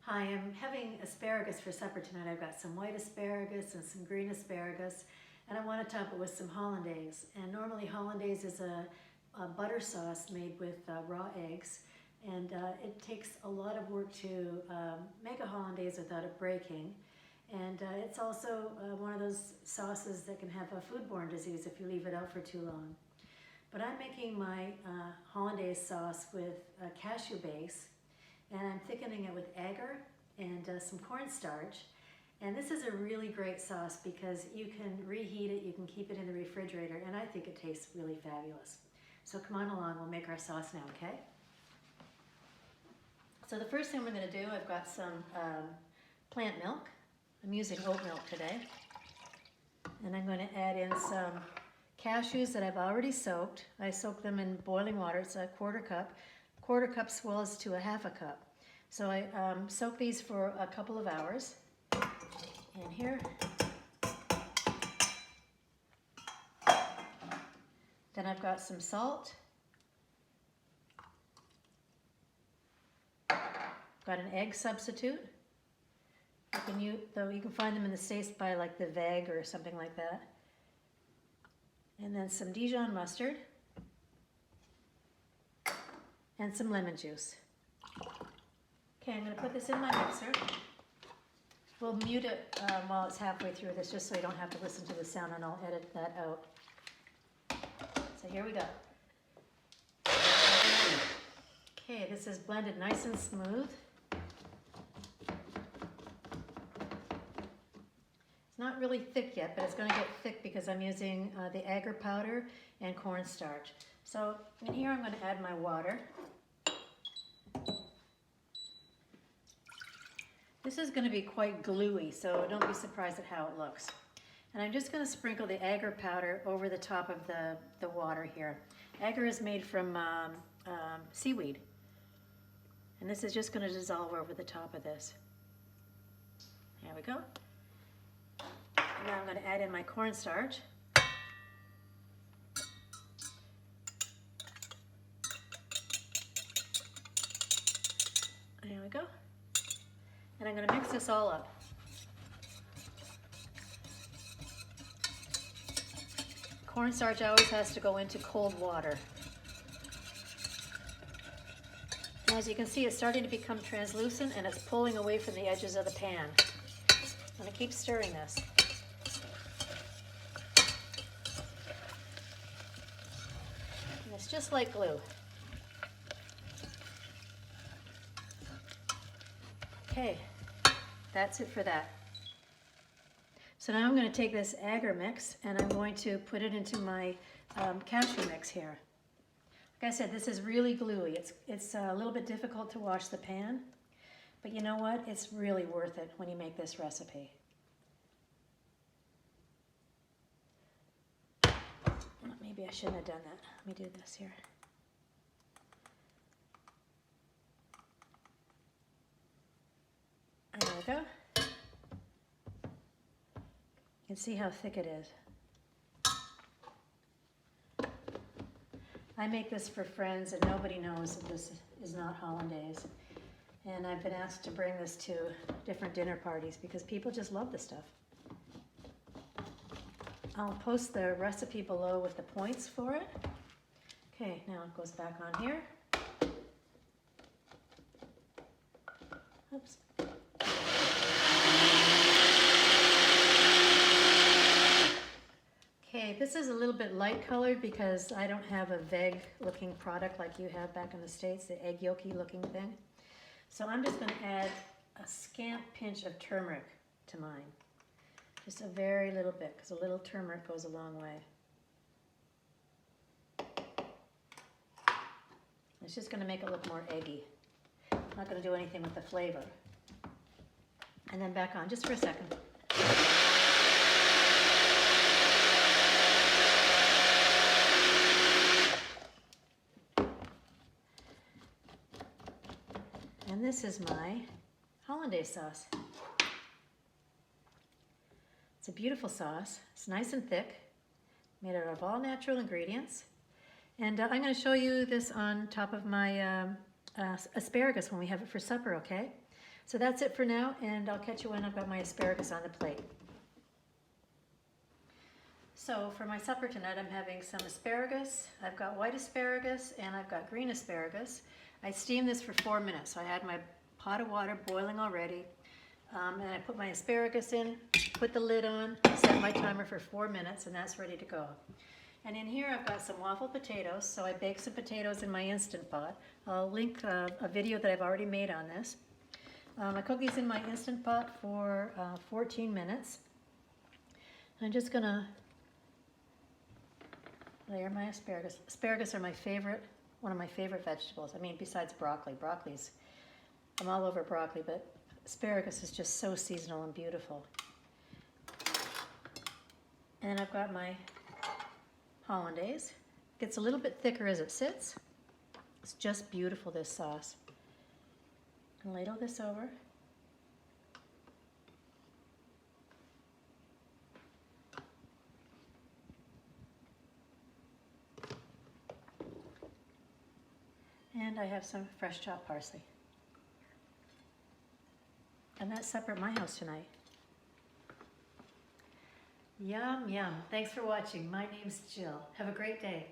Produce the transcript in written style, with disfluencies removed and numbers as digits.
Hi, I'm having asparagus for supper tonight. I've got some white asparagus and some green asparagus, and I want to top it with some hollandaise. And normally hollandaise is a butter sauce made with raw eggs, and it takes a lot of work to make a hollandaise without it breaking. And it's also one of those sauces that can have a foodborne disease if you leave it out for too long. But I'm making my hollandaise sauce with a cashew base, and I'm thickening it with agar and some cornstarch. And this is a really great sauce because you can reheat it, you can keep it in the refrigerator, and I think it tastes really fabulous. So come on along, we'll make our sauce now, okay? So the first thing we're going to do, I've got some plant milk. I'm using oat milk today. And I'm going to add in some cashews that I've already soaked. I soak them in boiling water. It's a quarter cup. Quarter cup swells to a half a cup. So I soak these for a couple of hours. And here, then I've got some salt. Got an egg substitute. You can find them in the States by like the vegg or something like that. And then some Dijon mustard. And some lemon juice. Okay, I'm going to put this in my mixer. We'll mute it while it's halfway through this, just so you don't have to listen to the sound, and I'll edit that out. So here we go. Okay, this is blended nice and smooth. It's not really thick yet, but it's going to get thick because I'm using the agar powder and cornstarch. So in here I'm going to add my water. This is going to be quite gluey, so don't be surprised at how it looks. And I'm just going to sprinkle the agar powder over the top of the water here. Agar is made from seaweed. And this is just going to dissolve over the top of this. There we go. And now I'm going to add in my cornstarch. There we go. And I'm going to mix this all up. Cornstarch always has to go into cold water. And as you can see, it's starting to become translucent and it's pulling away from the edges of the pan. I'm going to keep stirring this. And it's just like glue. Okay, that's it for that. So now I'm going to take this agar mix and I'm going to put it into my cashew mix here. Like I said, this is really gluey. It's a little bit difficult to wash the pan, but you know what? It's really worth it when you make this recipe. Maybe I shouldn't have done that. Let me do this here. There we go. You can see how thick it is. I make this for friends and nobody knows that this is not hollandaise. And I've been asked to bring this to different dinner parties because people just love this stuff. I'll post the recipe below with the points for it. Okay, now it goes back on here. Oops. Okay, this is a little bit light colored because I don't have a vegg looking product like you have back in the States, the egg yolky looking thing. So I'm just going to add a scant pinch of turmeric to mine. Just a very little bit, because a little turmeric goes a long way. It's just going to make it look more eggy. I'm not going to do anything with the flavor. And then back on just for a second. And this is my hollandaise sauce. It's a beautiful sauce. It's nice and thick, made out of all natural ingredients. And I'm going to show you this on top of my asparagus when we have it for supper, okay? So that's it for now, and I'll catch you when I've got my asparagus on the plate. So for my supper tonight, I'm having some asparagus. I've got white asparagus and I've got green asparagus. I steamed this for 4 minutes. So I had my pot of water boiling already. And I put my asparagus in, put the lid on, set my timer for 4 minutes, and that's ready to go. And in here I've got some waffle potatoes. So I baked some potatoes in my Instant Pot. I'll link a video that I've already made on this. I cook these in my Instant Pot for 14 minutes. I'm just gonna layer my asparagus. Asparagus are my favorite, one of my favorite vegetables. I mean, besides broccoli. I'm all over broccoli, but asparagus is just so seasonal and beautiful. And I've got my Hollandaise. Gets a little bit thicker as it sits. It's just beautiful, this sauce. And ladle this over. And I have some fresh chopped parsley. And that's supper at my house tonight. Yum, yum. Thanks for watching. My name's Jill. Have a great day.